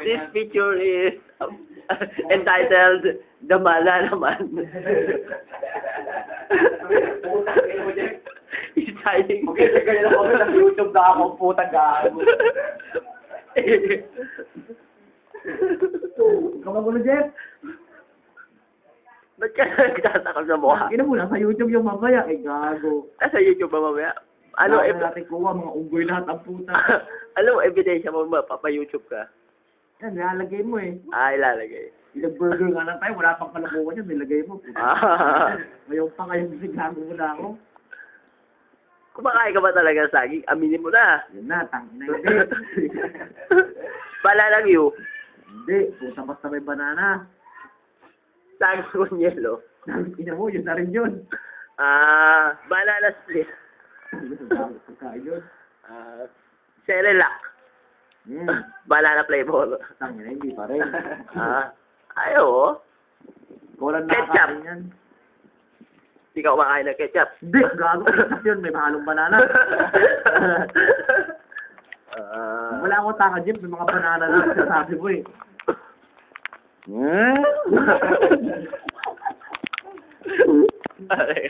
This picture is entitled The Mala naman. He's hiding. Okay, ganyan ako. Nag-YouTube na ako. Putang gago. Kamagulo, Jeff. Ba't ka nagtatakal sa mukha? Ina mo lang, sa YouTube yung mamaya. Eh, gago. Sa YouTube ba mamaya? Ano, Ano natin kuha, mga unggoy lahat ang puta. alam mo, ebidensya mo mapapa-YouTube ka? Yan, nilalagay mo eh. Ilalagay. Ilang burger nga lang tayo, wala pang kalabuhan yan, nilagay mo. Ngayon pa kayo, gago mo na ako. Kumakain ka ba talaga ng saging? Aminin mo na. Yan na, tangin na hindi. Pala lang you. Hindi, puta basta may banana. Saging con yelo. Ina mo, yun na rin yun. Banana split. Pagkain yun. Cerelac. Banana flavor. Tangin na, hindi pa rin. Ayaw. Kulang na Ketchup. kakain yan. Hindi ka kumakain ng ketchup. Hindi, gago ketchup yun, may mahalong banana. Wala akong taka, Jeff, may mga banana lang sabi mo eh. Okay.